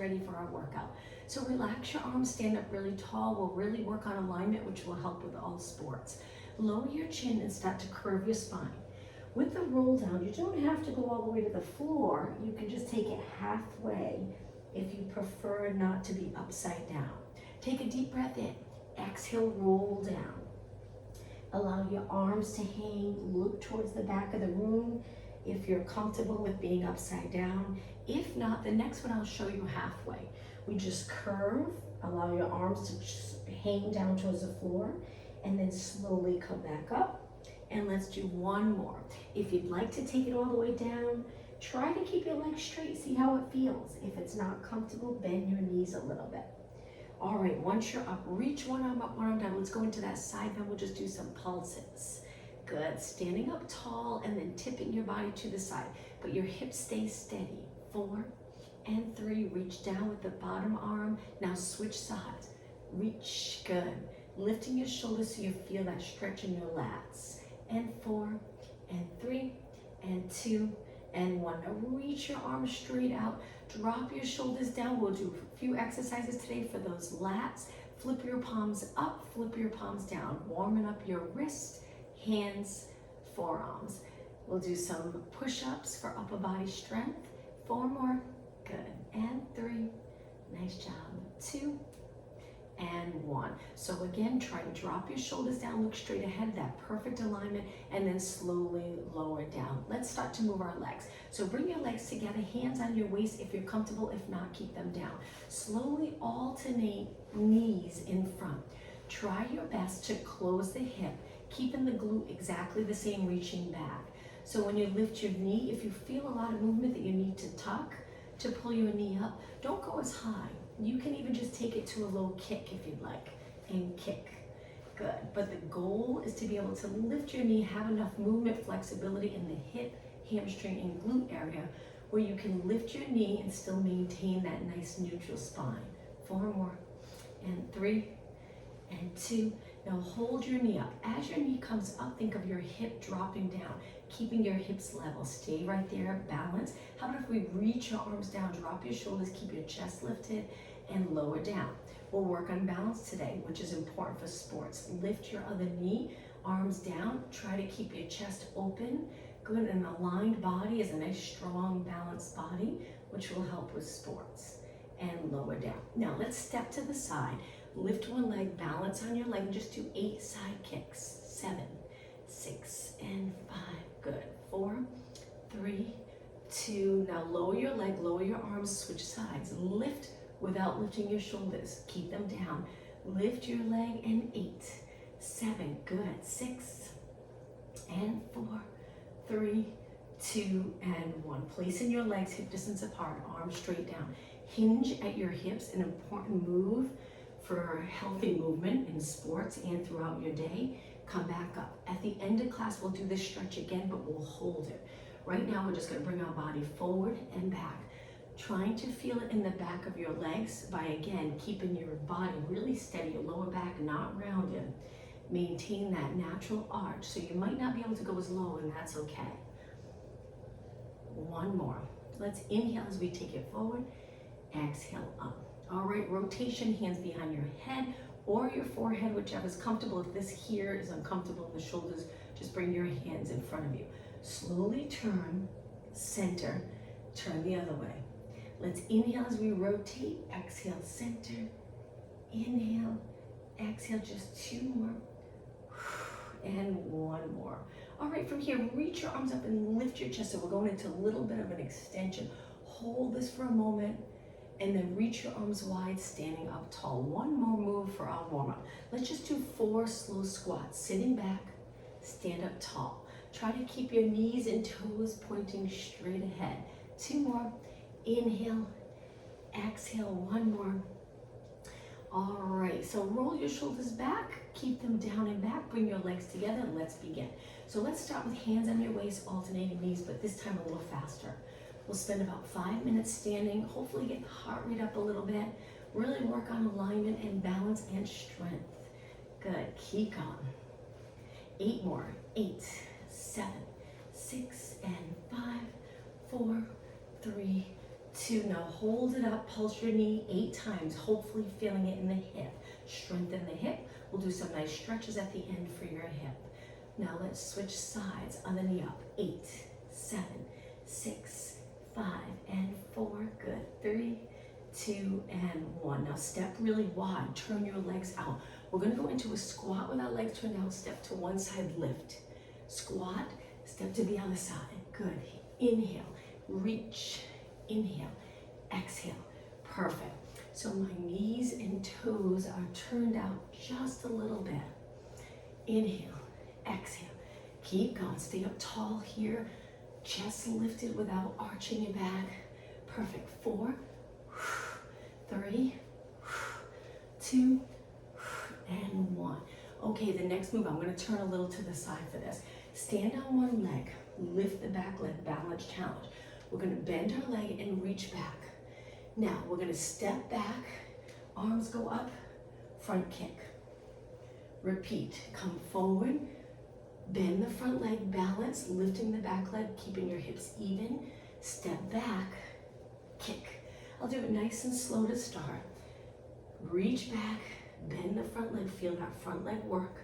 ready for our workout. So relax your arms, stand up really tall. We'll really work on alignment, which will help with all sports. Lower your chin and start to curve your spine. With the roll down, you don't have to go all the way to the floor. You can just take it halfway if you prefer not to be upside down. Take a deep breath in. Exhale, roll down. Allow your arms to hang. Look towards the back of the room if you're comfortable with being upside down. If not, the next one I'll show you halfway. We just curve. Allow your arms to just hang down towards the floor and then slowly come back up. And let's do one more. If you'd like to take it all the way down, try to keep your legs straight. See how it feels. If it's not comfortable, bend your knees a little bit. All right, once you're up, reach one arm up, one arm down. Let's go into that side bend. We'll just do some pulses. Good, standing up tall and then tipping your body to the side. But your hips stay steady. 4 and 3, reach down with the bottom arm. Now switch sides. Reach, good. Lifting your shoulders so you feel that stretch in your lats. And 4 and 3 and 2 and 1. Now reach your arms straight out. Drop your shoulders down. We'll do a few exercises today for those lats. Flip your palms up, flip your palms down. Warming up your wrists, hands, forearms. We'll do some push-ups for upper body strength. 4 more, good. And 3, nice job. 2 and 1. So again, try to drop your shoulders down, look straight ahead, that perfect alignment, and then slowly lower down. Let's start to move our legs. So bring your legs together, hands on your waist if you're comfortable. If not, keep them down. Slowly alternate knees in front. Try your best to close the hip, keeping the glute exactly the same, reaching back. So when you lift your knee, if you feel a lot of movement that you need to tuck to pull your knee up, don't go as high. You can even just take it to a low kick if you'd like, and kick. Good, but the goal is to be able to lift your knee, have enough movement, flexibility in the hip, hamstring, and glute area where you can lift your knee and still maintain that nice neutral spine. 4 more, and 3, and 2. Now hold your knee up. As your knee comes up, think of your hip dropping down, keeping your hips level. Stay right there, balance. How about if we reach your arms down, drop your shoulders, keep your chest lifted, and lower down. We'll work on balance today, which is important for sports. Lift your other knee, arms down. Try to keep your chest open. Good, an aligned body is a nice, strong, balanced body, which will help with sports. And lower down. Now let's step to the side. Lift one leg, balance on your leg, and just do 8 side kicks. 7, 6, and 5. Good. 4, 3, 2. Now lower your leg, lower your arms, switch sides. Lift without lifting your shoulders. Keep them down. Lift your leg, and 8, 7. Good. 6, and 4, 3, 2, and 1. Placing your legs hip distance apart, arms straight down. Hinge at your hips, an important move for healthy movement in sports and throughout your day. Come back up. At the end of class, we'll do this stretch again, but we'll hold it. Right now, we're just gonna bring our body forward and back. Trying to feel it in the back of your legs by, again, keeping your body really steady, your lower back not rounded. Maintain that natural arch. So you might not be able to go as low, and that's okay. 1 more. Let's inhale as we take it forward. Exhale up. All right, rotation, hands behind your head or your forehead, whichever's comfortable. If this here is uncomfortable in the shoulders, just bring your hands in front of you. Slowly turn, center, turn the other way. Let's inhale as we rotate, exhale, center, inhale, exhale, just 2 more, and 1 more. All right, from here, reach your arms up and lift your chest. So we're going into a little bit of an extension. Hold this for a moment, and then reach your arms wide, standing up tall. 1 more move for our warm-up. Let's just do 4 slow squats. Sitting back, stand up tall. Try to keep your knees and toes pointing straight ahead. 2 more. Inhale, exhale, 1 more. All right, so roll your shoulders back, keep them down and back, bring your legs together, and let's begin. So let's start with hands on your waist, alternating knees, but this time a little faster. We'll spend about 5 minutes standing, hopefully get the heart rate up a little bit, really work on alignment and balance and strength. Good, keep going. 8 more, 8, 7, 6, and 5, 4, 3, 2. Now hold it up, pulse your knee 8 times, hopefully feeling it in the hip. Strengthen the hip. We'll do some nice stretches at the end for your hip. Now let's switch sides, other knee up. 8, 7, 6, 5, and 4. Good. 3, 2, and 1. Now step really wide, turn your legs out. We're gonna go into a squat with our legs turned out, step to one side, lift. Squat, step to the other side. Good. Inhale, reach, inhale, exhale. Perfect. So my knees and toes are turned out just a little bit. Inhale, exhale. Keep going. Stay up tall here. Chest lifted without arching your back. Perfect. 4, 3, 2, and 1. Okay, the next move, I'm going to turn a little to the side for this. Stand on one leg, lift the back leg, balance challenge. We're going to bend our leg and reach back. Now, we're going to step back, arms go up, front kick. Repeat, come forward, bend the front leg, balance, lifting the back leg, keeping your hips even. Step back, kick. I'll do it nice and slow to start. Reach back, bend the front leg, feel that front leg work.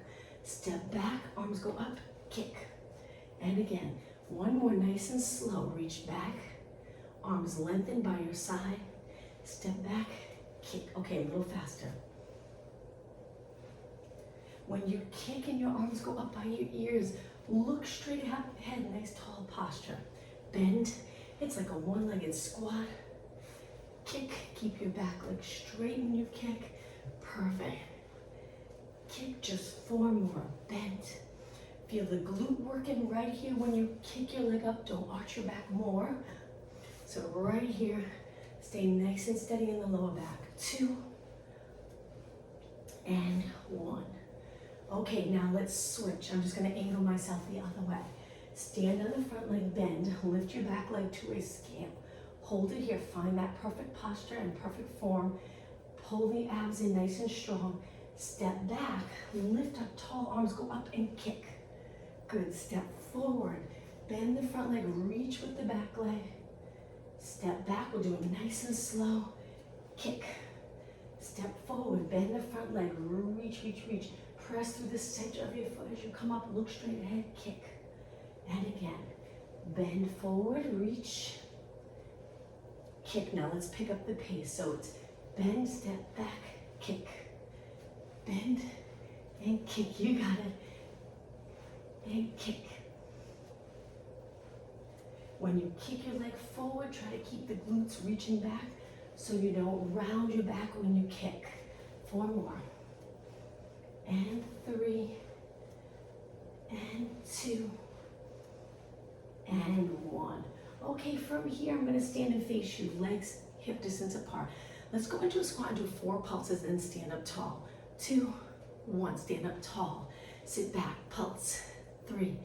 Step back, arms go up, kick. And again, one more nice and slow. Reach back, arms lengthen by your side. Step back, kick. Okay, a little faster. When you kick and your arms go up by your ears, look straight ahead, nice tall posture. Bend, it's like a one-legged squat. Kick, keep your back leg straight when you kick. Perfect. Kick just 4 more, bend. Feel the glute working right here when you kick your leg up, don't arch your back more. So right here, stay nice and steady in the lower back. 2, and 1. Okay, now let's switch. I'm just gonna angle myself the other way. Stand on the front leg, bend, lift your back leg to a scale. Hold it here, find that perfect posture and perfect form. Pull the abs in nice and strong. Step back, lift up tall, arms go up and kick. Good, step forward. Bend the front leg, reach with the back leg. Step back, we'll do it nice and slow. Kick. Step forward, bend the front leg, reach, reach, reach. Press through the center of your foot as you come up, look straight ahead, kick. And again, bend forward, reach, kick. Now let's pick up the pace. So it's bend, step back, kick. Bend and kick, you got it. And kick. When you kick your leg forward, try to keep the glutes reaching back so you don't round your back when you kick. 4 more. And 3, and 2, and 1. Okay, from here, I'm gonna stand and face you, legs hip distance apart. Let's go into a squat and do 4 pulses, then stand up tall. 2, 1, stand up tall. Sit back, pulse. 3,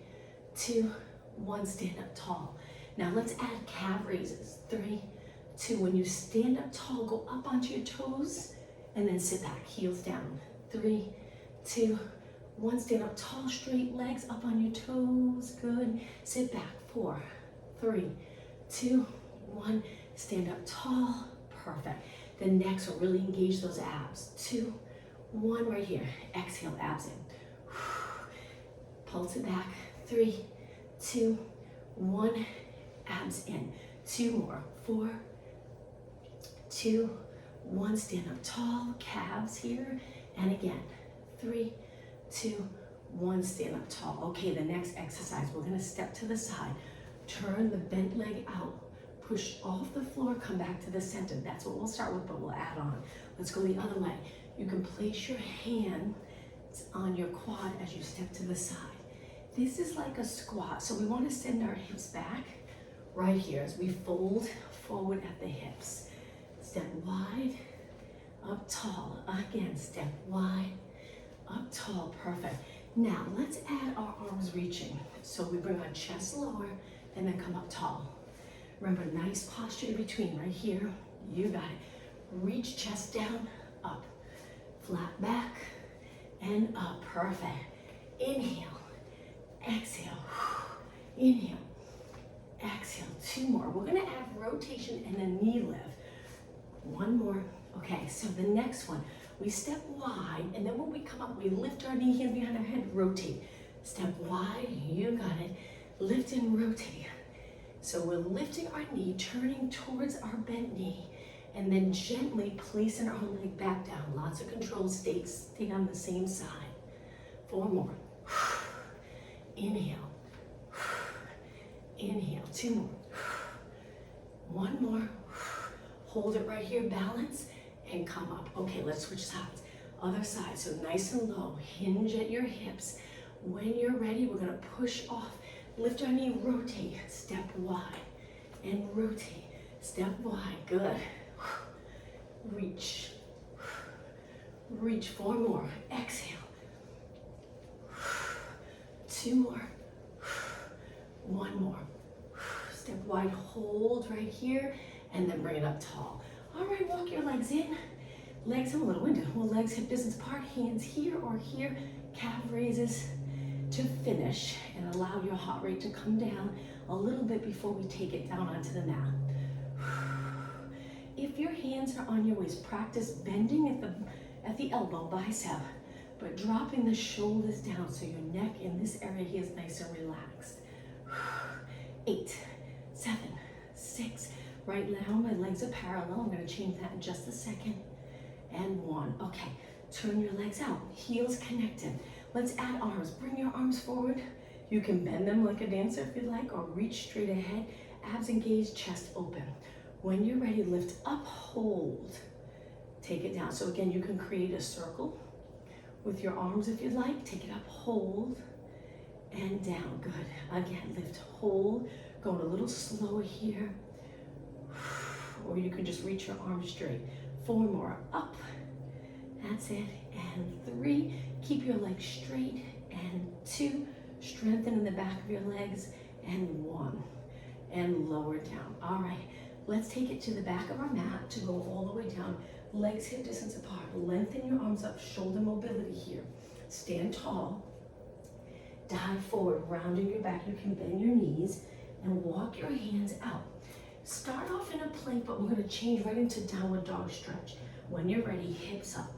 2, 1, stand up tall. Now let's add calf raises. 3, 2, when you stand up tall, go up onto your toes, and then sit back, heels down. 3, 2, 1, stand up tall, straight legs up on your toes, good. Sit back, 4, 3, 2, 1, stand up tall, perfect. Then next, we'll really engage those abs. 2, 1, right here. Exhale, abs in. Pulse it back. 3, 2, 1, abs in. 2 more. 4, 2, 1, stand up tall, calves here. And again, 3, 2, 1, stand up tall. Okay, the next exercise, we're gonna step to the side. Turn the bent leg out. Push off the floor, come back to the center. That's what we'll start with, but we'll add on. Let's go the other way. You can place your hand on your quad as you step to the side. This is like a squat, so we want to send our hips back right here as we fold forward at the hips. Step wide, up tall. Again, step wide, up tall, perfect. Now, let's add our arms reaching. So we bring our chest lower and then come up tall. Remember, nice posture in between, right here. You got it. Reach chest down, up. Flat back, and up, perfect. Inhale, exhale, inhale, exhale, 2 more. We're gonna add rotation and a knee lift. 1 more. Okay, so the next one, we step wide, and then when we come up, we lift our knee, hands behind our head, rotate. Step wide, you got it. Lift and rotate. So we're lifting our knee, turning towards our bent knee, and then gently placing our leg back down. Lots of control, stay on the same side. 4 more. Inhale. Inhale. 2 more. 1 more. Hold it right here, balance, and come up. Okay, let's switch sides. Other side, so nice and low. Hinge at your hips. When you're ready, we're gonna push off. Lift our knee, rotate, step wide, and rotate. Step wide, good. Reach. Reach, 4 more. Exhale. 2 more. 1 more. Step wide, hold right here, and then bring it up tall. All right, walk your legs in. Legs, I'm a little winded. Well, legs hip distance apart, hands here or here, calf raises to finish, and allow your heart rate to come down a little bit before we take it down onto the mat. If your hands are on your waist, practice bending at the elbow, bicep, but dropping the shoulders down so your neck in this area here is nice and relaxed. 8, 7, 6. Right now, my legs are parallel. I'm gonna change that in just a second. And 1. Okay, turn your legs out, heels connected. Let's add arms. Bring your arms forward. You can bend them like a dancer if you like, or reach straight ahead. Abs engaged, chest open. When you're ready, lift up, hold. Take it down. So again, you can create a circle with your arms if you'd like. Take it up, hold, and down. Good. Again, lift, hold. Going a little slower here. Or you can just reach your arms straight. 4 more. Up. That's it. And 3. Keep your legs straight. And 2. Strengthen in the back of your legs. And 1. And lower down. All right. Let's take it to the back of our mat to go all the way down. Legs hip distance apart. Lengthen your arms up. Shoulder mobility here. Stand tall. Dive forward. Rounding your back. You can bend your knees. And walk your hands out. Start off in a plank, but we're going to change right into downward dog stretch. When you're ready, hips up.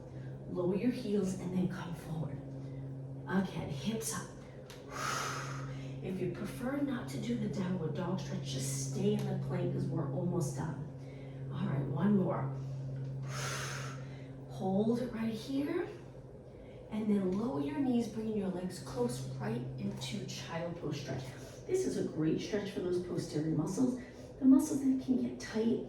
Lower your heels and then come forward. Again, hips up. If you prefer not to do the downward dog stretch, just stay in the plank because we're almost done. All right, 1 more. Hold it right here. And then lower your knees, bringing your legs close right into child pose stretch. This is a great stretch for those posterior muscles. The muscles that can get tight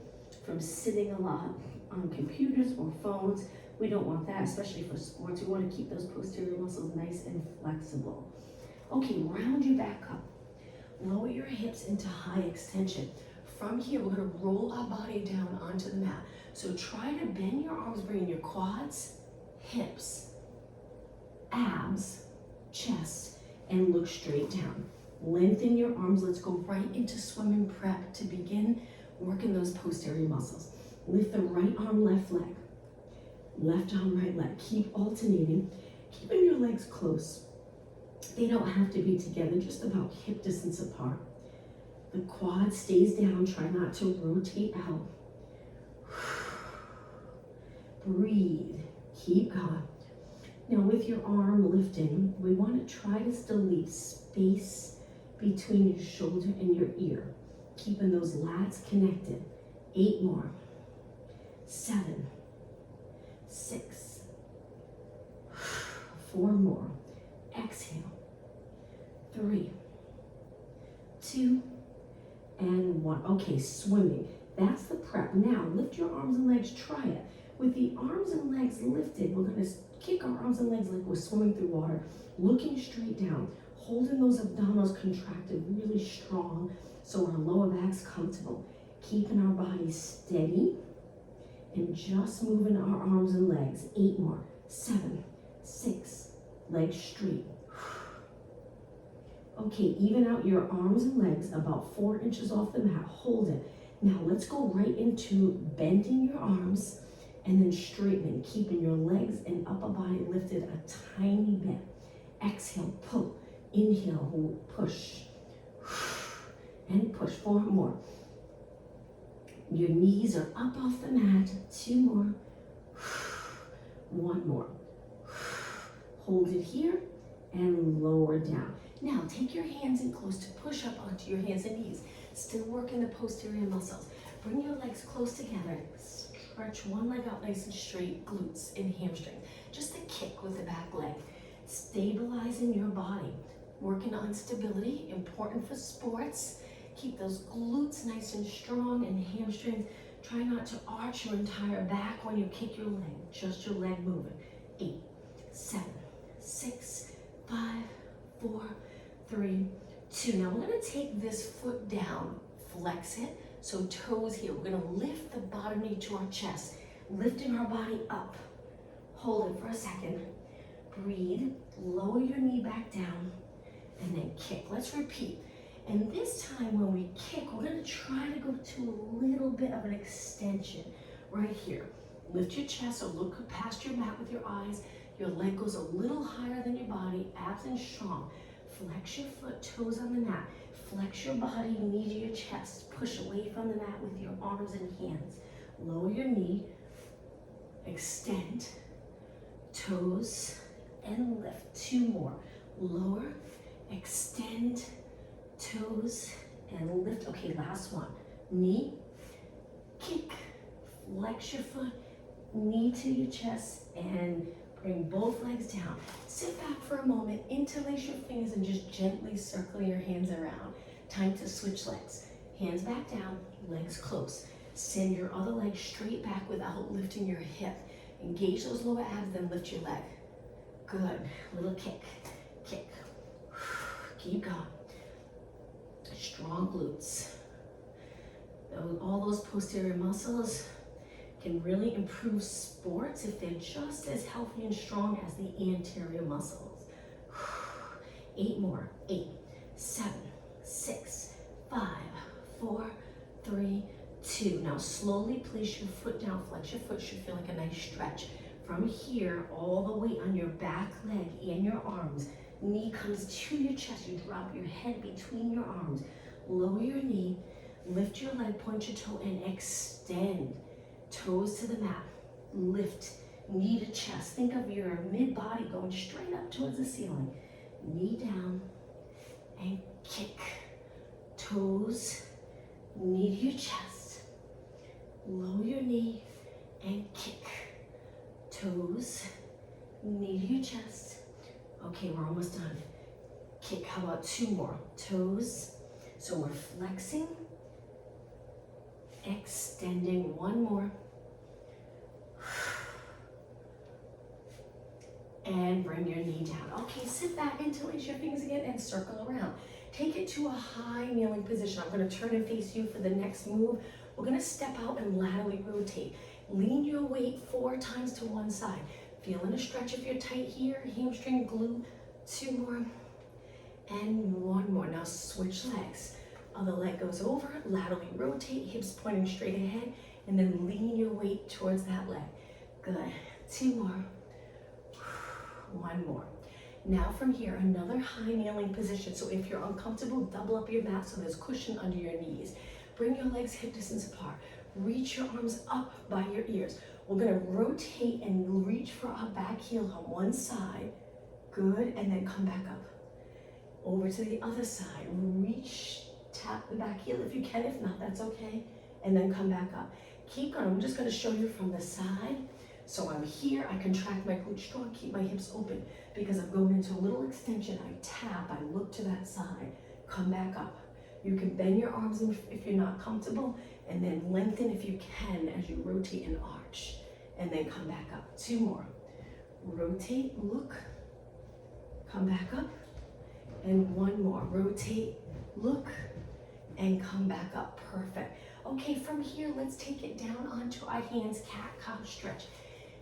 from sitting a lot on computers or phones. We don't want that, especially for sports. We want to keep those posterior muscles nice and flexible. Okay, round your back up. Lower your hips into high extension. From here, we're going to roll our body down onto the mat. So try to bend your arms, bringing your quads, hips, abs, chest, and look straight down. Lengthen your arms. Let's go right into swimming prep to begin working those posterior muscles. Lift the right arm, left leg. Left arm, right leg. Keep alternating, keeping your legs close. They don't have to be together, just about hip distance apart. The quad stays down. Try not to rotate out. Breathe. Keep going. Now with your arm lifting, we want to try to still leave space between your shoulder and your ear, keeping those lats connected. 8 more. 7, 6, 4 more. Exhale. 3, 2, and 1. Okay, swimming. That's the prep. Now lift your arms and legs. Try it. With the arms and legs lifted, we're going to kick our arms and legs like we're swimming through water, looking straight down. Holding those abdominals contracted really strong so our lower back's comfortable. Keeping our bodies steady and just moving our arms and legs. 8 more. 7, 6, legs straight. Okay, even out your arms and legs about 4 inches off the mat. Hold it. Now let's go right into bending your arms and then straightening, keeping your legs and upper body lifted a tiny bit. Exhale, pull. Inhale, hold, push. and push. 4 more. Your knees are up off the mat. 2 more. 1 more. Hold it here and lower down. Now take your hands in close to push up onto your hands and knees. Still working the posterior muscles. Bring your legs close together. Stretch one leg out nice and straight, glutes and hamstrings. Just a kick with the back leg. Stabilizing your body. Working on stability, important for sports. Keep those glutes nice and strong and hamstrings. Try not to arch your entire back when you kick your leg. Just your leg moving. 8, 7, 6, 5, 4, 3, 2. Now we're going to take this foot down. Flex it. So toes here. We're going to lift the bottom knee to our chest. Lifting our body up. Hold it for a second. Breathe. Lower your knee back down. And then kick. Let's repeat. And this time when we kick, we're going to try to go to a little bit of an extension right here. Lift your chest or look past your mat with your eyes. Your leg goes a little higher than your body, abs in strong. Flex your foot, toes on the mat. Flex your body, knee to your chest. Push away from the mat with your arms and hands. Lower your knee, extend, toes, and lift. 2 more. Lower, extend, toes, and lift. Okay, last one. Knee, kick, flex your foot, knee to your chest, and bring both legs down. Sit back for a moment, interlace your fingers, and just gently circle your hands around. Time to switch legs. Hands back down, legs close. Send your other leg straight back without lifting your hip. Engage those lower abs, then lift your leg. Good. Little kick, kick. Keep going. Strong glutes. All those posterior muscles can really improve sports if they're just as healthy and strong as the anterior muscles. 8 more. 8, 7, 6, 5, 4, 3, 2. Now slowly place your foot down. Flex your foot. Should feel like a nice stretch. From here, all the way on your back leg and your arms. Knee comes to your chest. You drop your head between your arms. Lower your knee. Lift your leg, point your toe, and extend. Toes to the mat. Lift. Knee to chest. Think of your mid-body going straight up towards the ceiling. Knee down and kick. Toes. Knee to your chest. Lower your knee and kick. Toes. Knee to your chest. Okay, we're almost done. Kick. How about 2 more? Toes. So we're flexing. Extending. 1 more. And bring your knee down. Okay, sit back, interlace your fingers again, and circle around. Take it to a high kneeling position. I'm going to turn and face you for the next move. We're going to step out and laterally rotate. Lean your weight 4 times to one side. Feeling a stretch if you're tight here. Hamstring, glute. 2 more. And 1 more. Now switch legs. Other leg goes over, laterally rotate, hips pointing straight ahead, and then lean your weight towards that leg. Good. 2 more. 1 more. Now from here, another high kneeling position. So if you're uncomfortable, double up your mat so there's cushion under your knees. Bring your legs hip distance apart. Reach your arms up by your ears. We're gonna rotate and reach for our back heel on one side. Good, and then come back up. Over to the other side. Reach, tap the back heel if you can. If not, that's okay. And then come back up. Keep going. I'm just gonna show you from the side. So I'm here, I contract my glutes strong, keep my hips open. Because I'm going into a little extension, I tap, I look to that side, come back up. You can bend your arms if you're not comfortable, and then lengthen if you can as you rotate and arch. And then come back up. 2 more. Rotate, look, come back up. And 1 more. Rotate, look, and come back up. Perfect. Okay, from here, let's take it down onto our hands, cat-cow stretch.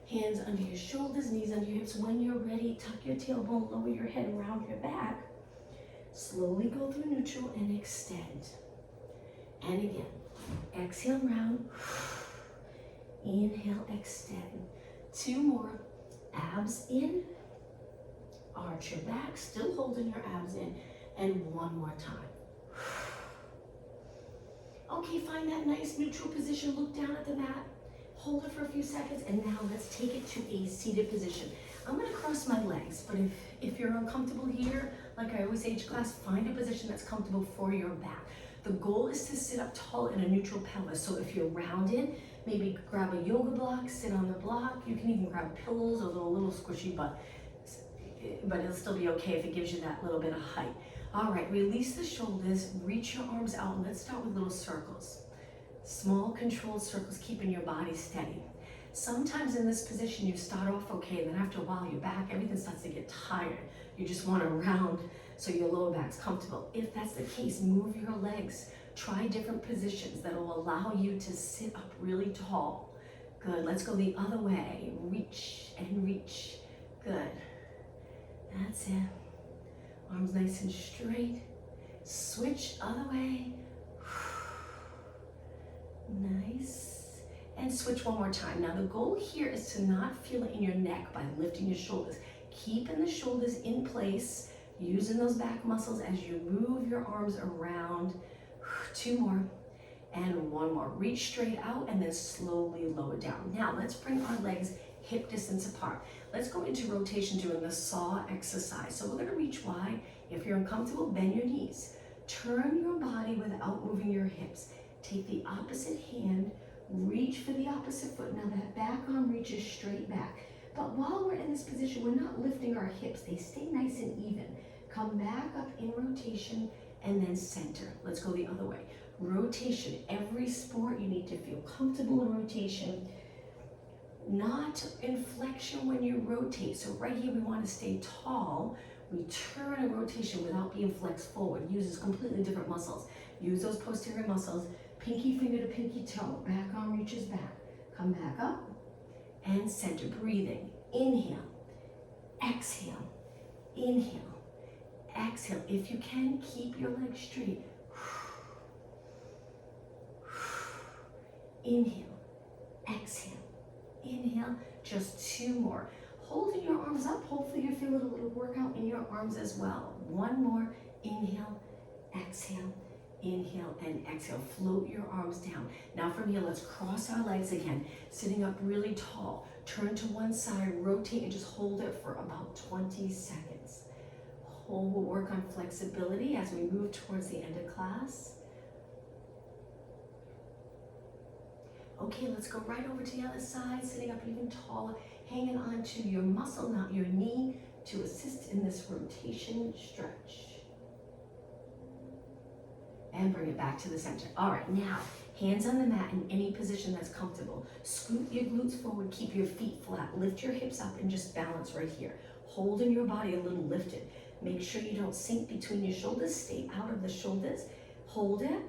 Hands under your shoulders, knees under your hips. When you're ready, tuck your tailbone, lower your head around your back. Slowly go through neutral and extend. And again, exhale round. Inhale, extend. 2 more. Abs in. Arch your back, still holding your abs in. And 1 more time. Okay, find that nice neutral position, look down at the mat, hold it for a few seconds, and now let's take it to a seated position. I'm gonna cross my legs, but if you're uncomfortable here, like I always say to class, find a position that's comfortable for your back. The goal is to sit up tall in a neutral pelvis. So if you're rounded, maybe grab a yoga block, sit on the block. You can even grab pillows, although a little squishy, but it'll still be okay if it gives you that little bit of height. All right, release the shoulders, reach your arms out, and let's start with little circles. Small controlled circles, keeping your body steady. Sometimes in this position, you start off okay, and then after a while, your back, everything starts to get tired. You just want to round so your lower back's comfortable. If that's the case, move your legs. Try different positions that will allow you to sit up really tall. Good, let's go the other way. Reach and reach. Good. That's it. Arms nice and straight. Switch other way. Nice. And switch one more time. Now the goal here is to not feel it in your neck by lifting your shoulders. Keeping the shoulders in place, using those back muscles as you move your arms around. 2 more. And 1 more. Reach straight out and then slowly lower down. Now let's bring our legs hip distance apart. Let's go into rotation doing the saw exercise. So we're gonna reach wide. If you're uncomfortable, bend your knees. Turn your body without moving your hips. Take the opposite hand, reach for the opposite foot. Now that back arm reaches straight back. But while we're in this position, we're not lifting our hips. They stay nice and even. Come back up in rotation and then center. Let's go the other way. Rotation. Every sport, you need to feel comfortable in rotation. Not inflection when you rotate. So right here, we want to stay tall. We turn a rotation without being flexed forward. Uses completely different muscles. Use those posterior muscles. Pinky finger to pinky toe. Back arm reaches back. Come back up and center. Breathing. Inhale. Exhale. Inhale. Exhale. If you can, keep your legs straight. Inhale. Exhale. Inhale. Just 2 more. Holding your arms up. Hopefully you feel a little workout in your arms as well. 1 more. Inhale. Exhale. Inhale and exhale. Float your arms down. Now from here, let's cross our legs again. Sitting up really tall. Turn to one side, rotate, and just hold it for about 20 seconds. Hold. We'll work on flexibility as we move towards the end of class. Okay, let's go right over to the other side, sitting up even taller, hanging on to your muscle, not your knee, to assist in this rotation stretch. And bring it back to the center. All right, now, hands on the mat in any position that's comfortable. Scoot your glutes forward, keep your feet flat. Lift your hips up and just balance right here. Holding your body a little lifted. Make sure you don't sink between your shoulders. Stay out of the shoulders. Hold it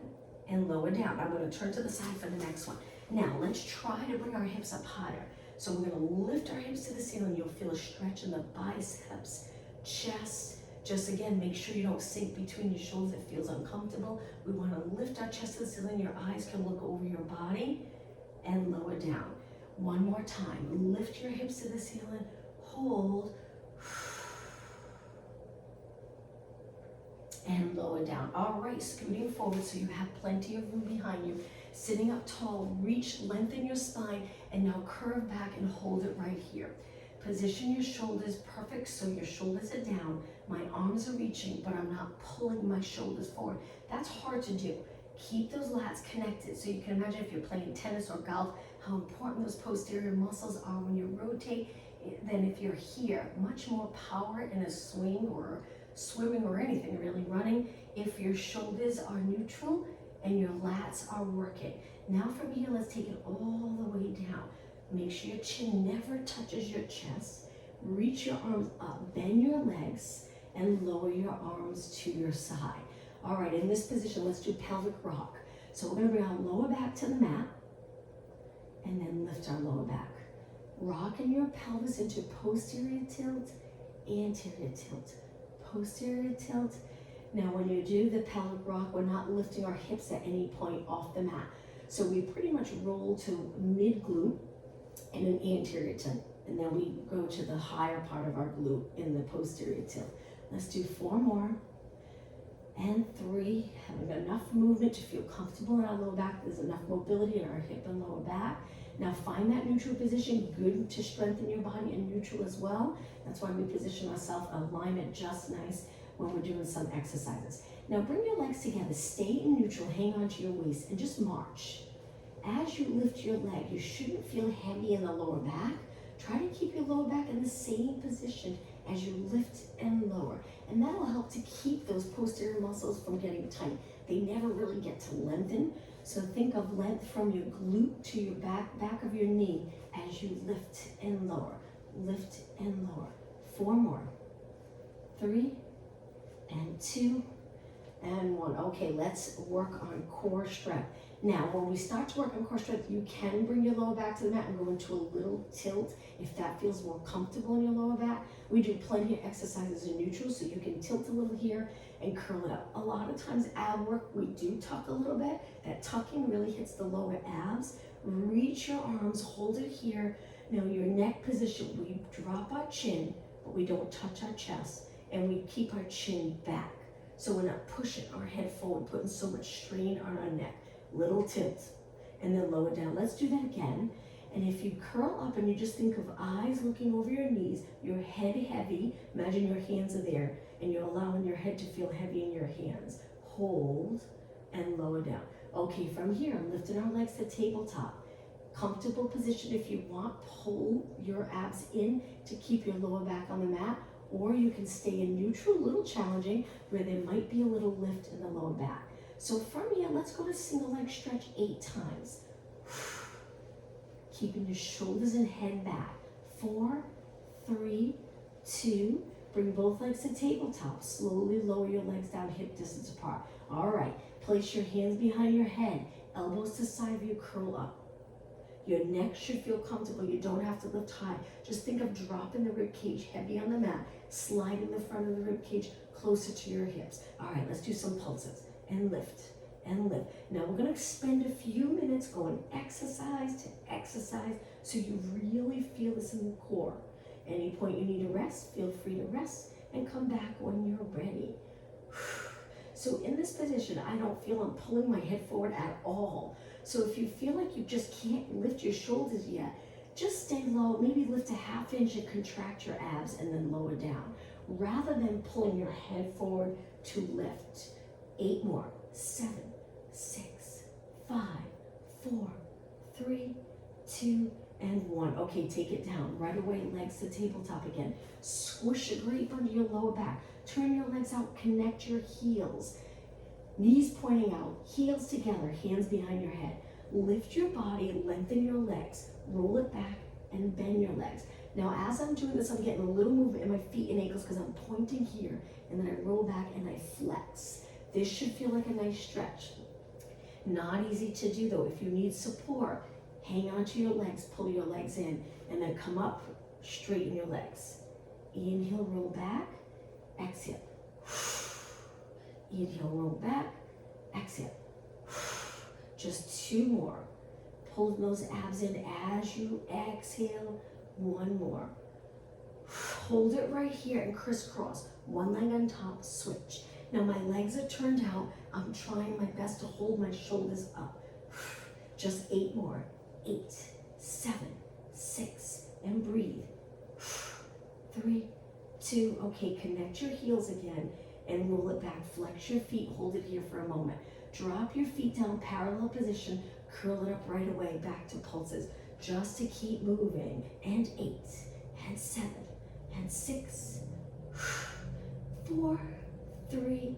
and lower down. I'm going to turn to the side for the next one. Now, let's try to bring our hips up higher. So we're going to lift our hips to the ceiling. You'll feel a stretch in the biceps, chest. Just again, make sure you don't sink between your shoulders. It feels uncomfortable. We want to lift our chest to the ceiling. Your eyes can look over your body and lower down. 1 more time. Lift your hips to the ceiling. Hold. And lower down. All right, scooting forward so you have plenty of room behind you. Sitting up tall, reach, lengthen your spine, and now curve back and hold it right here. Position your shoulders perfect so your shoulders are down. My arms are reaching, but I'm not pulling my shoulders forward. That's hard to do. Keep those lats connected. So you can imagine if you're playing tennis or golf, how important those posterior muscles are when you rotate than if you're here. Much more power in a swing or swimming or anything, really running, if your shoulders are neutral and your lats are working. Now from here, let's take it all the way down. Make sure your chin never touches your chest. Reach your arms up, bend your legs, and lower your arms to your side. All right, in this position, let's do pelvic rock. So we're gonna bring our lower back to the mat, and then lift our lower back. Rocking your pelvis into posterior tilt, anterior tilt, posterior tilt. Now when you do the pelvic rock, we're not lifting our hips at any point off the mat. So we pretty much roll to mid glute in an anterior tilt, and then we go to the higher part of our glute in the posterior tilt. Let's do 4 more, and 3. Having enough movement to feel comfortable in our lower back. There's enough mobility in our hip and lower back. Now find that neutral position, good to strengthen your body, and neutral as well. That's why we position ourselves alignment just nice when we're doing some exercises. Now bring your legs together, stay in neutral, hang on to your waist, and just march. As you lift your leg, you shouldn't feel heavy in the lower back. Try to keep your lower back in the same position as you lift and lower. And that'll help to keep those posterior muscles from getting tight. They never really get to lengthen. So think of length from your glute to your back of your knee as you lift and lower. Lift and lower. 4 more. 3 and 2 and 1. Okay, let's work on core strength. Now, when we start to work on core strength, you can bring your lower back to the mat and go into a little tilt if that feels more comfortable in your lower back. We do plenty of exercises in neutral, so you can tilt a little here and curl it up. A lot of times ab work, we do tuck a little bit. That tucking really hits the lower abs. Reach your arms, hold it here. Now your neck position, we drop our chin, but we don't touch our chest, and we keep our chin back. So we're not pushing our head forward, putting so much strain on our neck. Little tilt, and then lower down. Let's do that again. And if you curl up and you just think of eyes looking over your knees, your head heavy, imagine your hands are there, and you're allowing your head to feel heavy in your hands. Hold and lower down. Okay, from here, I'm lifting our legs to tabletop. Comfortable position if you want. Pull your abs in to keep your lower back on the mat, or you can stay in neutral, a little challenging, where there might be a little lift in the lower back. So from here, let's go to single leg stretch 8 times. Keeping your shoulders and head back. 4, 3, 2, bring both legs to tabletop. Slowly lower your legs down hip distance apart. All right, place your hands behind your head, elbows to side view, curl up. Your neck should feel comfortable. You don't have to lift high. Just think of dropping the rib cage heavy on the mat, sliding the front of the rib cage closer to your hips. All right, let's do some pulses. And lift, and lift. Now we're gonna spend a few minutes going exercise to exercise so you really feel this in the core. Any point you need to rest, feel free to rest and come back when you're ready. So in this position, I don't feel I'm pulling my head forward at all. So if you feel like you just can't lift your shoulders yet, just stay low, maybe lift a 1/2 inch and contract your abs and then lower down, rather than pulling your head forward to lift. 8 more. 7, 6, 5, 4, 3, 2, and 1. Okay, take it down. Right away, legs to tabletop again. Squish a grip under your lower back. Turn your legs out, connect your heels. Knees pointing out, heels together, hands behind your head. Lift your body, lengthen your legs, roll it back, and bend your legs. Now, as I'm doing this, I'm getting a little movement in my feet and ankles because I'm pointing here, and then I roll back and I flex. This should feel like a nice stretch. Not easy to do though. If you need support, hang on to your legs, pull your legs in, and then come up, straighten your legs. Inhale, roll back, exhale. Inhale, roll back, exhale. Just 2 more. Pull those abs in as you exhale. 1 more. Hold it right here and crisscross. 1 leg on top, switch. Now my legs are turned out. I'm trying my best to hold my shoulders up. Just 8 more. 8, 7, 6, and breathe. 3, 2, okay, connect your heels again and roll it back. Flex your feet, hold it here for a moment. Drop your feet down, parallel position, curl it up right away, back to pulses, just to keep moving. And 8, and 7, and 6, 4, 3,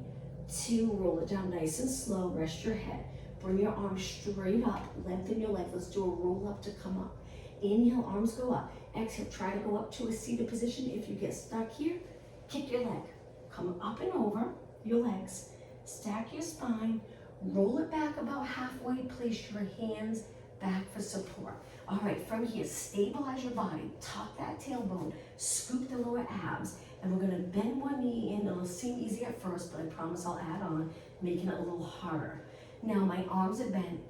2, roll it down nice and slow, rest your head. Bring your arms straight up, lengthen your legs. Let's do a roll up to come up. Inhale, arms go up. Exhale, try to go up to a seated position. If you get stuck here, kick your leg. Come up and over your legs. Stack your spine. Roll it back about halfway. Place your hands back for support. All right, from here, stabilize your body. Tuck that tailbone. Scoop the lower abs. And we're gonna bend one knee in. It'll seem easy at first, but I promise I'll add on, making it a little harder. Now my arms are bent.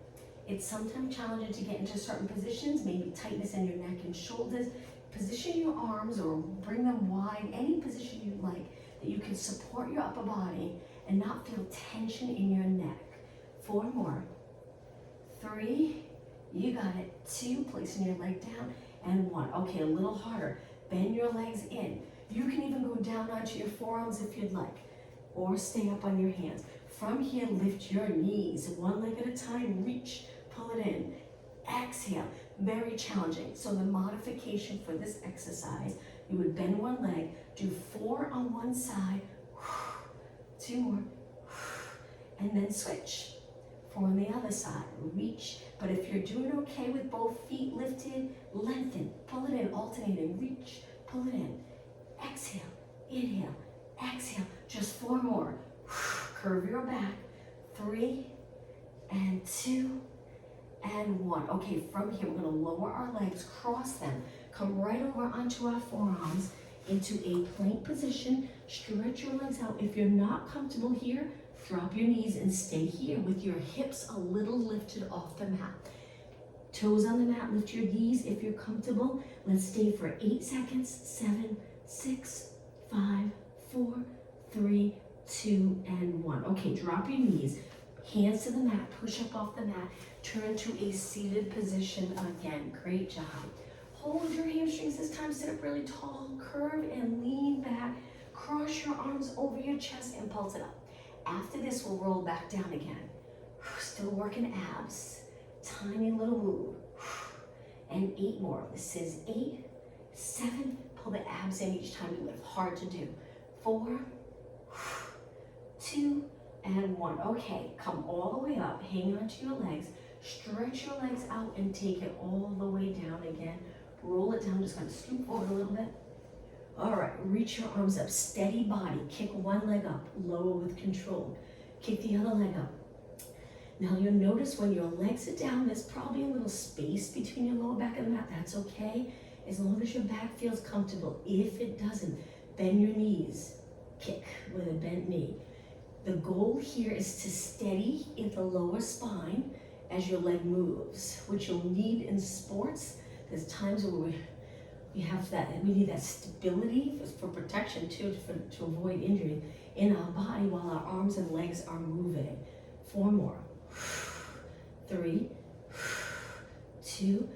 It's sometimes challenging to get into certain positions, maybe tightness in your neck and shoulders. Position your arms or bring them wide, any position you like, that you can support your upper body and not feel tension in your neck. 4 more. 3, you got it. 2, placing your leg down, and 1. Okay, a little harder. Bend your legs in. You can even go down onto your forearms if you'd like, or stay up on your hands. From here, lift your knees, 1 leg at a time. Reach, pull it in. Exhale, very challenging. So the modification for this exercise, you would bend 1 leg, do 4 on one side, 2 more, and then switch. 4 on the other side, reach. But if you're doing okay with both feet lifted, lengthen, pull it in, alternating, reach, pull it in. Exhale, inhale, exhale, just 4 more. Curve your back, 3, and 2, and 1. Okay, from here, we're gonna lower our legs, cross them, come right over onto our forearms into a plank position. Stretch your legs out. If you're not comfortable here, drop your knees and stay here with your hips a little lifted off the mat. Toes on the mat, lift your knees if you're comfortable. Let's stay for 8 seconds. 7, 6, 5, 4, 3, 2, and 1. Okay, drop your knees. Hands to the mat, push up off the mat. Turn to a seated position again. Great job. Hold your hamstrings this time, sit up really tall, curve and lean back. Cross your arms over your chest and pulse it up. After this, we'll roll back down again. Still working abs. Tiny little move. And 8 more. This is 8, 7. Pull the abs in each time you lift. Hard to do. 4, 2, and 1. Okay, come all the way up. Hang on to your legs. Stretch your legs out and take it all the way down again. Roll it down. Just kind of scoop forward a little bit. All right, reach your arms up. Steady body. Kick 1 leg up. Lower with control. Kick the other leg up. Now you'll notice when your legs are down, there's probably a little space between your lower back and the mat. That's okay, as long as your back feels comfortable. If it doesn't, bend your knees. Kick with a bent knee. The goal here is to steady in the lower spine as your leg moves, which you'll need in sports. There's times where we need that stability for protection too, to avoid injury in our body while our arms and legs are moving. 4 more. 3, 2,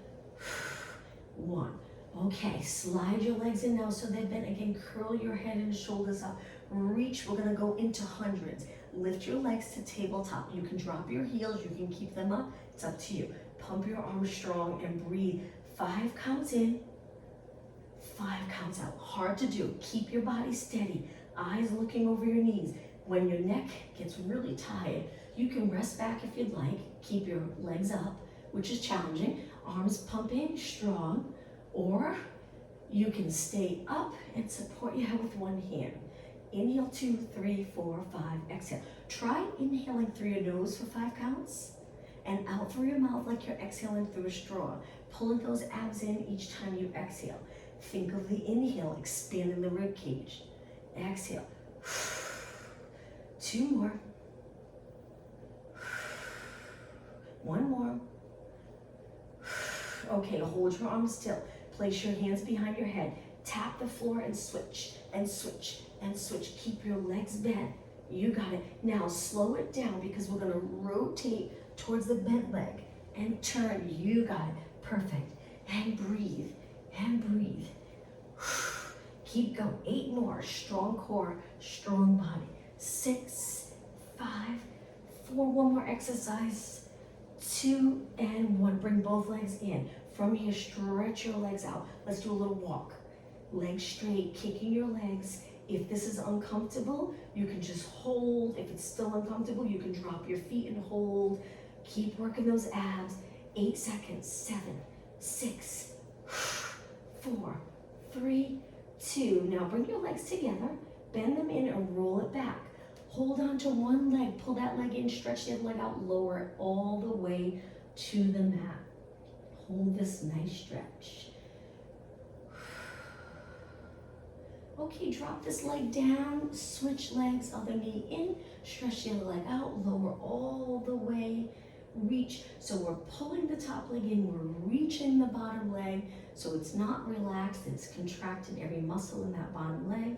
1. Okay, slide your legs in now so they're bent. Again, curl your head and shoulders up. Reach, we're gonna go into hundreds. Lift your legs to tabletop. You can drop your heels, you can keep them up. It's up to you. Pump your arms strong and breathe. 5 counts in, 5 counts out. Hard to do. Keep your body steady. Eyes looking over your knees. When your neck gets really tired, you can rest back if you'd like. Keep your legs up, which is challenging. Arms pumping, strong. Or you can stay up and support your head with 1 hand. Inhale, 2, 3, 4, 5, exhale. Try inhaling through your nose for 5 counts and out through your mouth like you're exhaling through a straw. Pulling those abs in each time you exhale. Think of the inhale, expanding the rib cage. Exhale. 2 more. 1 more. Okay, hold your arms still. Place your hands behind your head. Tap the floor and switch, and switch, and switch. Keep your legs bent. You got it. Now slow it down because we're gonna rotate towards the bent leg and turn. You got it. Perfect. And breathe, and breathe. Keep going. 8 more. Strong core, strong body. 6, 5, 4. 1 more exercise. 2 and 1. Bring both legs in. From here, stretch your legs out. Let's do a little walk. Legs straight, kicking your legs. If this is uncomfortable, you can just hold. If it's still uncomfortable, you can drop your feet and hold. Keep working those abs. 8 seconds. 7, 6, 4, 3, 2. Now bring your legs together. Bend them in and roll it back. Hold on to 1 leg. Pull that leg in. Stretch the other leg out. Lower it all the way to the mat. Hold this nice stretch. Okay, drop this leg down, switch legs, other knee in, stretch the other leg out, lower all the way, reach. So we're pulling the top leg in, we're reaching the bottom leg, so it's not relaxed, it's contracted every muscle in that bottom leg.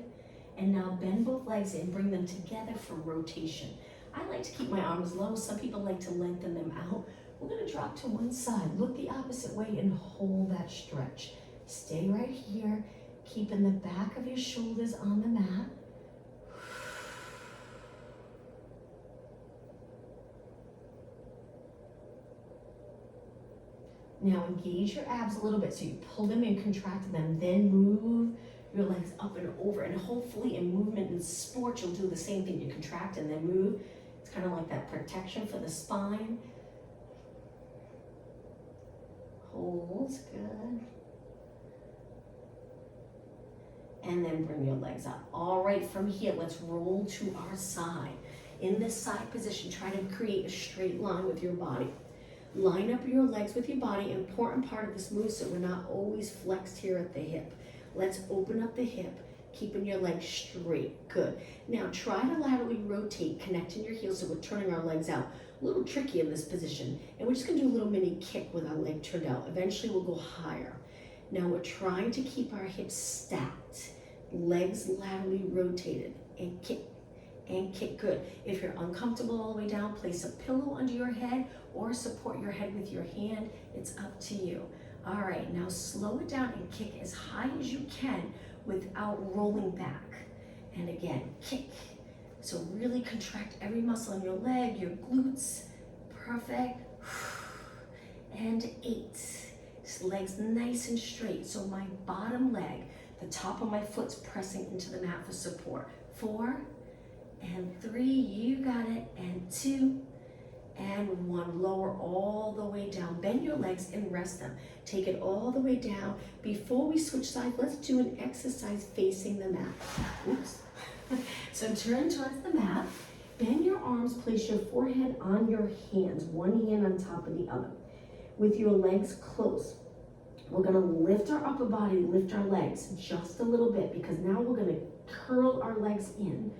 And now bend both legs and bring them together for rotation. I like to keep my arms low. Some people like to lengthen them out. We're gonna drop to one side. Look the opposite way and hold that stretch. Stay right here, keeping the back of your shoulders on the mat. Now engage your abs a little bit, so you pull them in, contract them, then move your legs up and over, and hopefully in movement and sport, you'll do the same thing. You contract and then move. It's kind of like that protection for the spine. Hold, good. And then bring your legs up. All right, from here, let's roll to our side. In this side position, try to create a straight line with your body. Line up your legs with your body. Important part of this move, so we're not always flexed here at the hip. Let's open up the hip, keeping your legs straight. Good. Now try to laterally rotate, connecting your heels, so we're turning our legs out. A little tricky in this position. And we're just gonna do a little mini kick with our leg turned out. Eventually we'll go higher. Now we're trying to keep our hips stacked, legs laterally rotated, and kick. And kick, good. If you're uncomfortable all the way down, place a pillow under your head or support your head with your hand. It's up to you. All right, now slow it down and kick as high as you can without rolling back. And again, kick. So really contract every muscle in your leg, your glutes. Perfect. And 8. Legs nice and straight. So my bottom leg, the top of my foot's pressing into the mat for support. 4 and 3, you got it, and 2 and 1. Lower all the way down. Bend your legs and rest them. Take it all the way down. Before we switch sides, let's do an exercise facing the mat. Oops. So turn towards the mat. Bend your arms, place your forehead on your hands, one hand on top of the other. With your legs close, we're gonna lift our upper body, lift our legs just a little bit, because now we're gonna curl our legs in.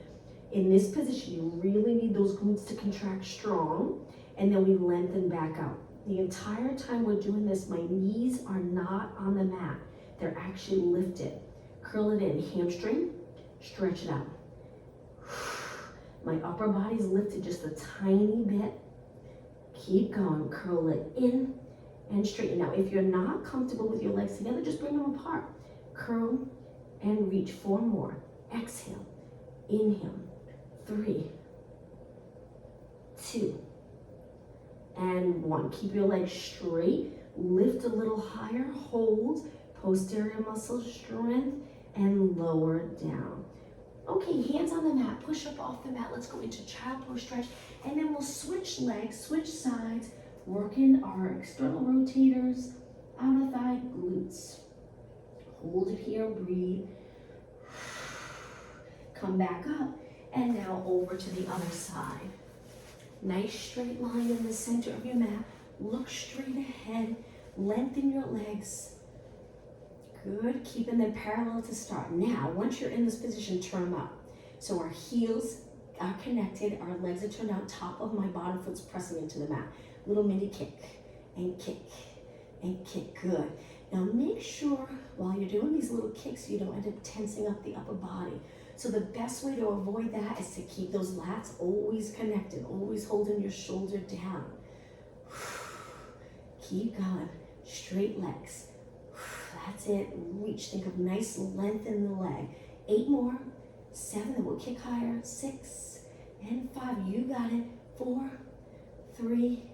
In this position, you really need those glutes to contract strong, and then we lengthen back out. The entire time we're doing this, my knees are not on the mat. They're actually lifted. Curl it in, hamstring, stretch it out. My upper body's lifted just a tiny bit. Keep going, curl it in and straighten. Now, if you're not comfortable with your legs together, just bring them apart. Curl and reach. 4 more. Exhale, inhale. 3, 2, and 1. Keep your legs straight. Lift a little higher. Hold. Posterior muscle strength, and lower down. Okay, hands on the mat. Push up off the mat. Let's go into child pose stretch, and then we'll switch legs, switch sides, working our external rotators, outer thigh, glutes. Hold it here. Breathe. Come back up. And now over to the other side. Nice straight line in the center of your mat. Look straight ahead. Lengthen your legs. Good. Keeping them parallel to start. Now, once you're in this position, turn them up. So our heels are connected. Our legs are turned out. Top of my bottom foot's pressing into the mat. Little mini kick and kick and kick. Good. Now make sure while you're doing these little kicks, you don't end up tensing up the upper body. So the best way to avoid that is to keep those lats always connected, always holding your shoulder down. Keep going, straight legs. That's it, reach, think of nice length in the leg. 8 more, 7, then we'll kick higher, 6 and 5, you got it. 4, 3,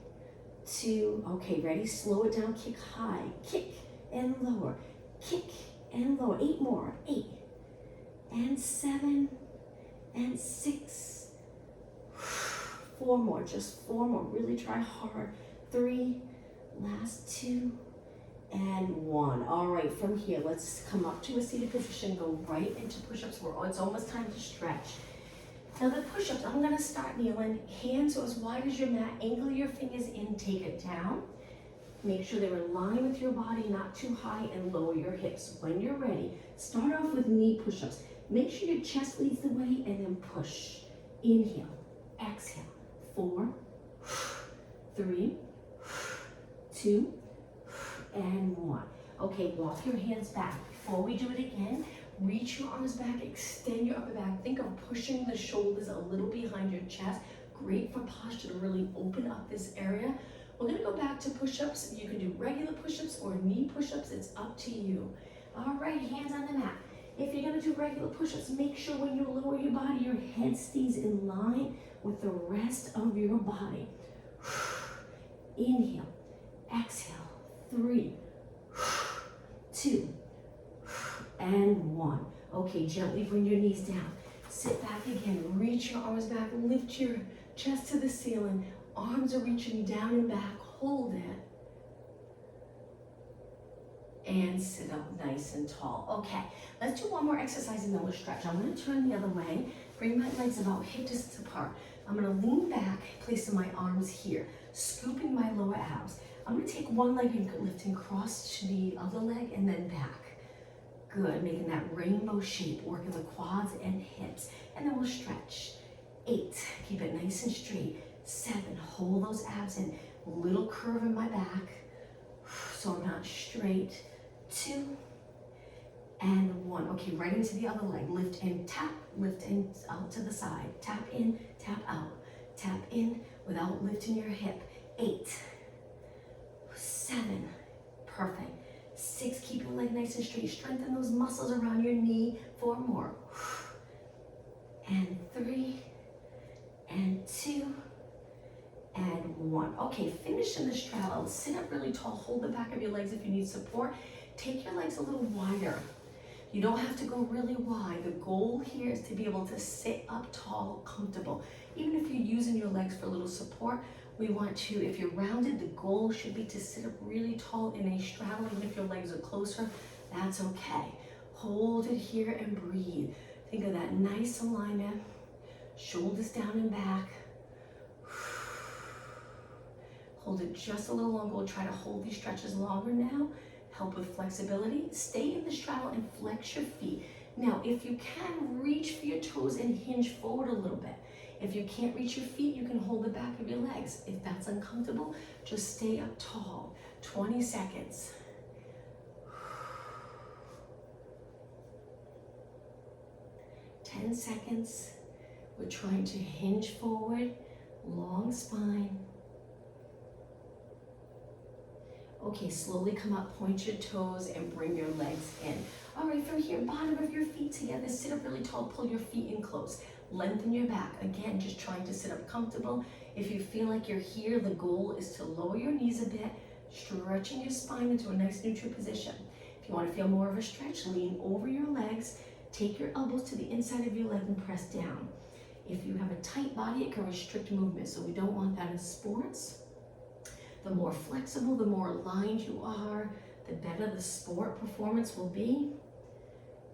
2, okay, ready, slow it down, kick high, kick and lower, kick and lower. 8 more, 8. And 7 and 6. 4 more, just 4 more. Really try hard. 3, last 2, and 1. All right, from here, let's come up to a seated position, go right into push-ups. It's almost time to stretch. Now the push-ups, I'm gonna start kneeling. Hands are as wide as your mat. Angle your fingers in, take it down. Make sure they're in line with your body, not too high, and lower your hips. When you're ready, start off with knee push-ups. Make sure your chest leads the way, and then push. Inhale, exhale. 4, 3, 2, and 1. Okay, walk your hands back. Before we do it again, Reach your arms back, extend your upper back. Think of pushing the shoulders a little behind your chest. Great for posture to really open up this area. We're gonna go back to push-ups. You can do regular push-ups or knee push-ups. It's up to you. All right, hands on the mat. If you're gonna do regular push-ups, make sure when you lower your body, your head stays in line with the rest of your body. Inhale, exhale, 3, 2, and 1. Okay, gently bring your knees down. Sit back again, reach your arms back, lift your chest to the ceiling. Arms are reaching down and back, hold it. And sit up nice and tall. Okay, let's do one more exercise and then we'll stretch. I'm gonna turn the other way, bring my legs about hip distance apart. I'm gonna lean back, placing my arms here, scooping my lower abs. I'm gonna take one leg and lifting cross to the other leg and then back. Good, making that rainbow shape, working the quads and hips. And then we'll stretch. 8, keep it nice and straight. 7, hold those abs in. Little curve in my back, so I'm not straight. 2, and 1. Okay, right into the other leg. Lift and tap, lift and out to the side. Tap in, tap out. Tap in without lifting your hip. 8, 7, perfect. 6, keep your leg nice and straight. Strengthen those muscles around your knee. 4 more. And 3, and 2, and 1. Okay, finish in the straddle. Sit up really tall. Hold the back of your legs if you need support. Take your legs a little wider. You don't have to go really wide. The goal here is to be able to sit up tall, comfortable. Even if you're using your legs for a little support, we want to, if you're rounded, the goal should be to sit up really tall in a straddle. Even if your legs are closer, that's okay. Hold it here and breathe. Think of that nice alignment. Shoulders down and back. Hold it just a little longer. We'll try to hold these stretches longer now. Help with flexibility. Stay in the straddle and flex your feet. Now, if you can, reach for your toes and hinge forward a little bit. If you can't reach your feet, you can hold the back of your legs. If that's uncomfortable, just stay up tall. 20 seconds. Ten seconds. We're trying to hinge forward, long spine. Okay, slowly come up, point your toes and bring your legs in. All right, from here, bottom of your feet together, sit up really tall, pull your feet in close. Lengthen your back. Again, just trying to sit up comfortable. If you feel like you're here, the goal is to lower your knees a bit, stretching your spine into a nice neutral position. If you want to feel more of a stretch, lean over your legs, take your elbows to the inside of your leg and press down. If you have a tight body, it can restrict movement, so we don't want that in sports. The more flexible, the more aligned you are, the better the sport performance will be.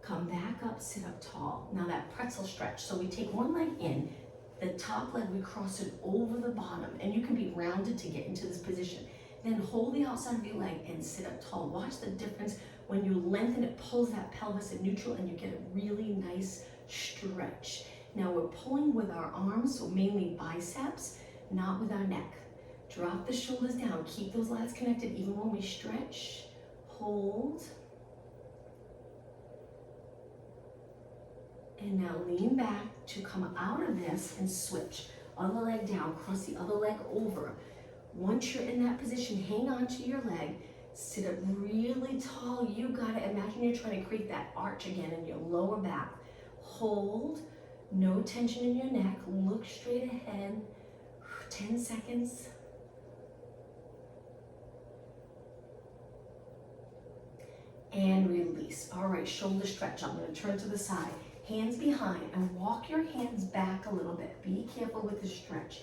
Come back up, sit up tall. Now that pretzel stretch, so we take one leg in, the top leg, we cross it over the bottom, and you can be rounded to get into this position. Then hold the outside of your leg and sit up tall. Watch the difference. When you lengthen, it pulls that pelvis in neutral and you get a really nice stretch. Now we're pulling with our arms, so mainly biceps, not with our neck. Drop the shoulders down. Keep those lats connected even when we stretch. Hold. And now lean back to come out of this and switch. Other leg down, cross the other leg over. Once you're in that position, hang on to your leg. Sit up really tall. You got it. Imagine you're trying to create that arch again in your lower back. Hold. No tension in your neck. Look straight ahead. 10 seconds. And release. All right, shoulder stretch. I'm going to turn to the side. Hands behind and walk your hands back a little bit. Be careful with the stretch.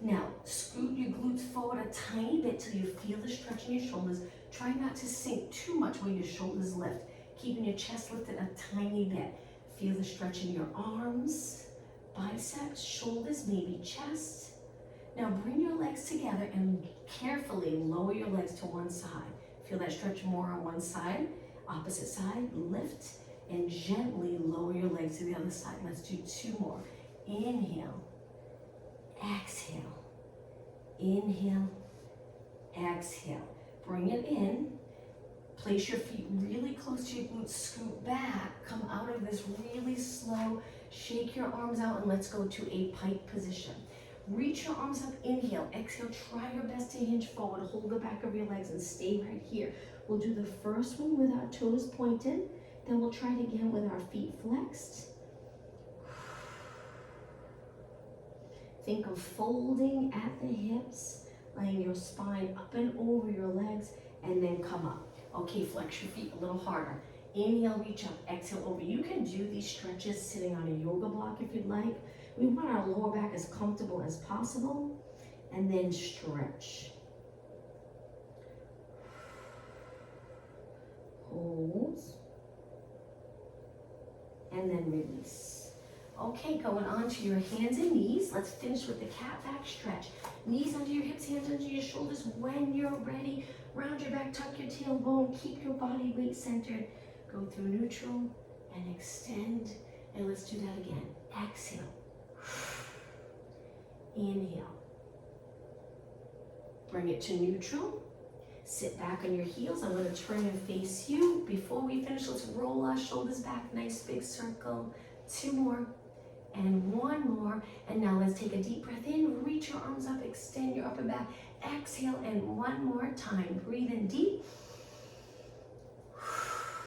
Now, scoot your glutes forward a tiny bit till you feel the stretch in your shoulders. Try not to sink too much when your shoulders lift. Keeping your chest lifted a tiny bit. Feel the stretch in your arms, biceps, shoulders, maybe chest. Now bring your legs together and carefully lower your legs to one side. Feel that stretch more on one side. Opposite side, lift and gently lower your legs to the other side. Let's do 2 more. Inhale, exhale, inhale, exhale. Bring it in. Place your feet really close to your glutes. Scoot back. Come out for this really slow. Shake your arms out and let's go to a pike position. Reach your arms up, inhale, exhale, try your best to hinge forward, hold the back of your legs and stay right here. We'll do the first one with our toes pointed, then we'll try it again with our feet flexed. Think of folding at the hips, laying your spine up and over your legs, and then come up. Okay, flex your feet a little harder. Inhale, reach up, exhale over. You can do these stretches sitting on a yoga block if you'd like. We want our lower back as comfortable as possible, and then stretch. Hold, and then release. Okay, going on to your hands and knees. Let's finish with the cat back stretch. Knees under your hips, hands under your shoulders. When you're ready, round your back, tuck your tailbone, keep your body weight centered. Go through neutral and extend. And let's do that again. Exhale. Inhale. Bring it to neutral. Sit back on your heels. I'm going to turn and face you. Before we finish, let's roll our shoulders back. Nice big circle. 2 more. And 1 more. And now let's take a deep breath in. Reach your arms up. Extend your upper back. Exhale. And 1 more time. Breathe in deep.